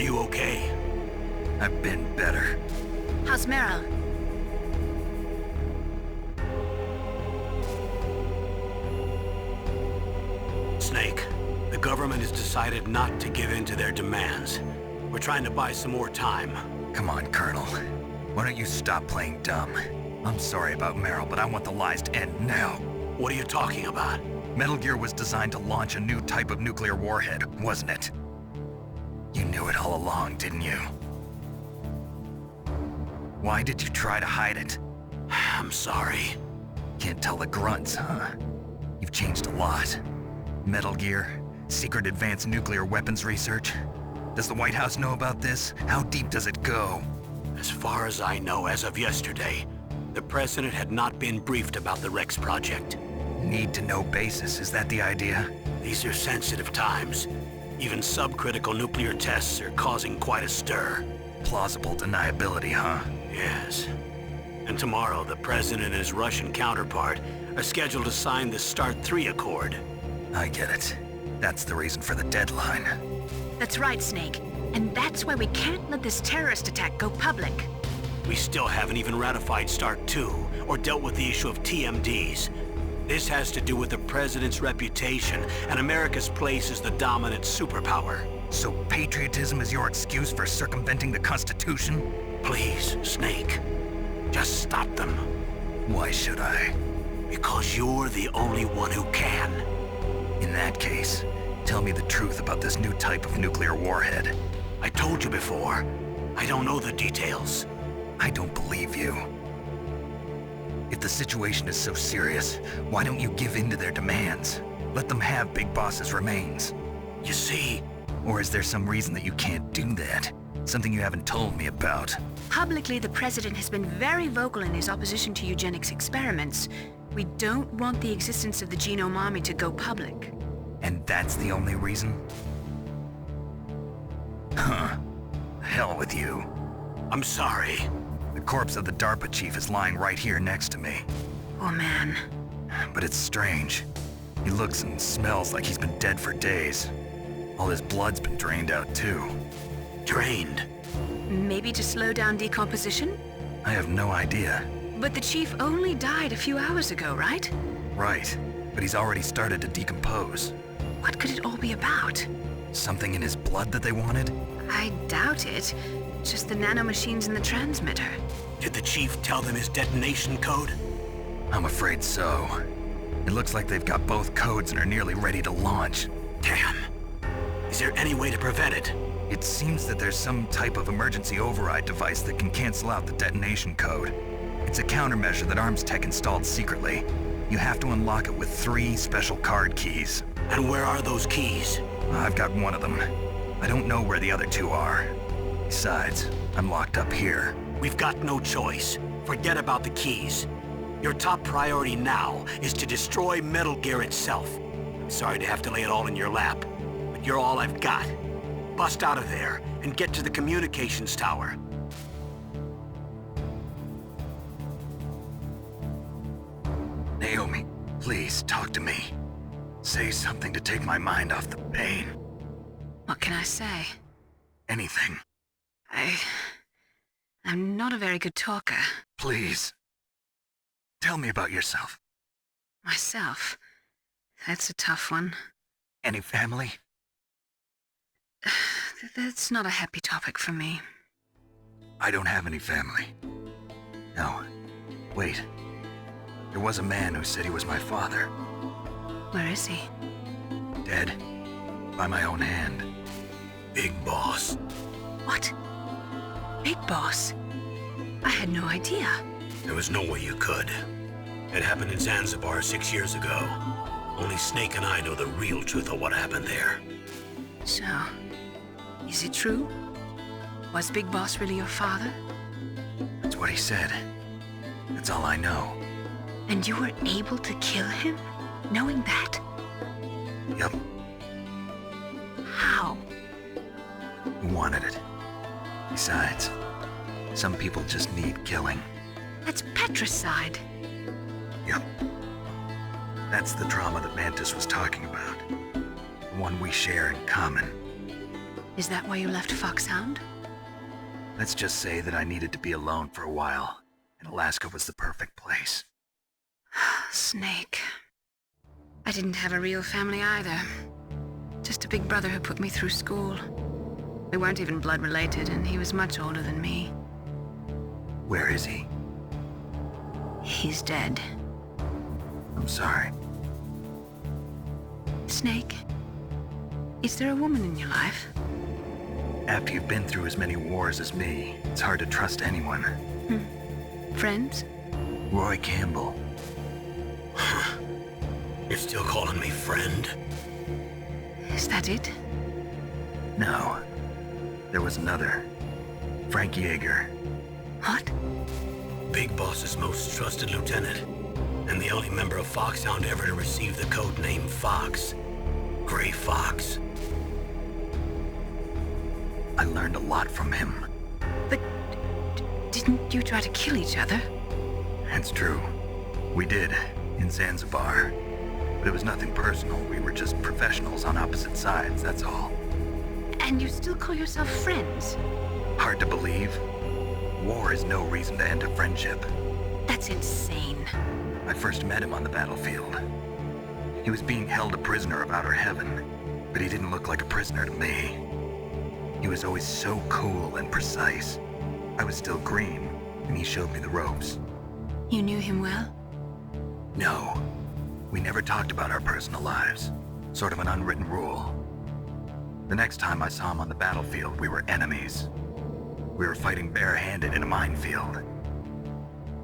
Are you okay? I've been better. How's Meryl? Snake, the government has decided not to give in to their demands. We're trying to buy some more time. Come on, Colonel. Why don't you stop playing dumb? I'm sorry about Meryl, but I want the lies to end now. What are you talking about? Metal Gear was designed to launch a new type of nuclear warhead, wasn't it? You knew it all along, didn't you? Why did you try to hide it? I'm sorry. Can't tell the grunts, huh? You've changed a lot. Metal Gear, secret advanced nuclear weapons research. Does the White House know about this? How deep does it go? As far as I know, as of yesterday, the president had not been briefed about the Rex project. Need-to-know basis, is that the idea? These are sensitive times. Even subcritical nuclear tests are causing quite a stir. Plausible deniability, huh? Yes. And tomorrow, the president and his Russian counterpart are scheduled to sign the START 3 Accord. I get it. That's the reason for the deadline. That's right, Snake. And that's why we can't let this terrorist attack go public. We still haven't even ratified START 2 or dealt with the issue of TMDs. This has to do with the president's reputation and America's place as the dominant superpower. So patriotism is your excuse for circumventing the Constitution? Please, Snake, just stop them. Why should I? Because you're the only one who can. In that case, tell me the truth about this new type of nuclear warhead. I told you before, I don't know the details. I don't believe you. If the situation is so serious, why don't you give in to their demands? Let them have Big Boss's remains. You see... Or is there some reason that you can't do that? Something you haven't told me about? Publicly, the president has been very vocal in his opposition to eugenics experiments. We don't want the existence of the Genome Army to go public. And that's the only reason? Huh. Hell with you. I'm sorry. The corpse of the DARPA chief is lying right here next to me. Oh, man. But it's strange. He looks and smells like he's been dead for days. All his blood's been drained out, too. Drained? Maybe to slow down decomposition? I have no idea. But the chief only died a few hours ago, right? Right. But he's already started to decompose. What could it all be about? Something in his blood that they wanted? I doubt it. Just the nanomachines in the transmitter. Did the chief tell them his detonation code? I'm afraid so. It looks like they've got both codes and are nearly ready to launch. Damn. Is there any way to prevent it? It seems that there's some type of emergency override device that can cancel out the detonation code. It's a countermeasure that Arms Tech installed secretly. You have to unlock it with 3 special card keys. And where are those keys? I've got one of them. I don't know where the other 2 are. Besides, I'm locked up here. We've got no choice. Forget about the keys. Your top priority now is to destroy Metal Gear itself. Sorry to have to lay it all in your lap, but you're all I've got. Bust out of there and get to the communications tower. Naomi, please talk to me. Say something to take my mind off the pain. What can I say? Anything. I'm not a very good talker. Please. Tell me about yourself. Myself? That's a tough one. Any family? That's not a happy topic for me. I don't have any family. No. Wait. There was a man who said he was my father. Where is he? Dead. By my own hand. Big Boss. What? Big Boss? I had no idea. There was no way you could. It happened in Zanzibar 6 years ago. Only Snake and I know the real truth of what happened there. So, is it true? Was Big Boss really your father? That's what he said. That's all I know. And you were able to kill him, knowing that? Yep. How? He wanted it. Besides, some people just need killing. That's patricide. Yep. That's the trauma that Mantis was talking about. The one we share in common. Is that why you left Foxhound? Let's just say that I needed to be alone for a while, and Alaska was the perfect place. Snake. I didn't have a real family either. Just a big brother who put me through school. We weren't even blood related, and he was much older than me. Where is he? He's dead. I'm sorry. Snake, is there a woman in your life? After you've been through as many wars as me, it's hard to trust anyone. Friends? Roy Campbell. You're still calling me friend? Is that it? No. There was another. Frank Yeager. What? Big Boss's most trusted lieutenant, and the only member of Foxhound ever to receive the code name Fox. Gray Fox. I learned a lot from him. But didn't you try to kill each other? It's true. We did, in Zanzibar. But it was nothing personal. We were just professionals on opposite sides, that's all. And you still call yourself friends? Hard to believe. War is no reason to end a friendship. That's insane. I first met him on the battlefield. He was being held a prisoner of outer heaven, but he didn't look like a prisoner to me. He was always so cool and precise. I was still green, and he showed me the ropes. You knew him well? No. We never talked about our personal lives. Sort of an unwritten rule. The next time I saw him on the battlefield, we were enemies. We were fighting barehanded in a minefield.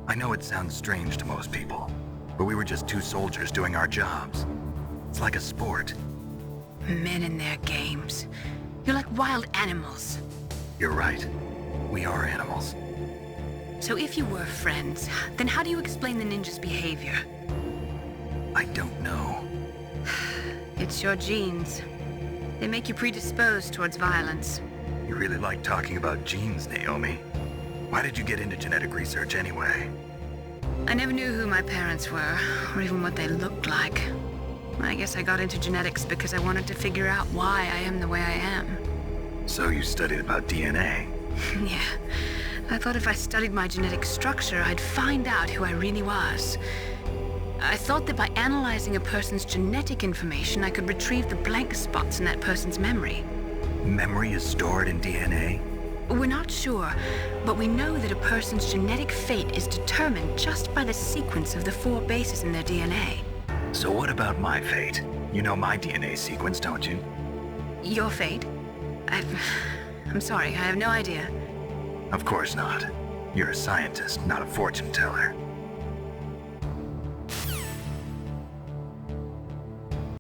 I know it sounds strange to most people, but we were just two soldiers doing our jobs. It's like a sport. Men and their games. You're like wild animals. You're right. We are animals. So if you were friends, then how do you explain the ninja's behavior? I don't know. It's your genes. They make you predisposed towards violence. You really like talking about genes, Naomi. Why did you get into genetic research anyway? I never knew who my parents were, or even what they looked like. I guess I got into genetics because I wanted to figure out why I am the way I am. So you studied about DNA? Yeah. I thought if I studied my genetic structure, I'd find out who I really was. I thought that by analyzing a person's genetic information, I could retrieve the blank spots in that person's memory. Memory is stored in DNA? We're not sure, but we know that a person's genetic fate is determined just by the sequence of the 4 bases in their DNA. So what about my fate? You know my DNA sequence, don't you? Your fate? I'm sorry, I have no idea. Of course not. You're a scientist, not a fortune teller.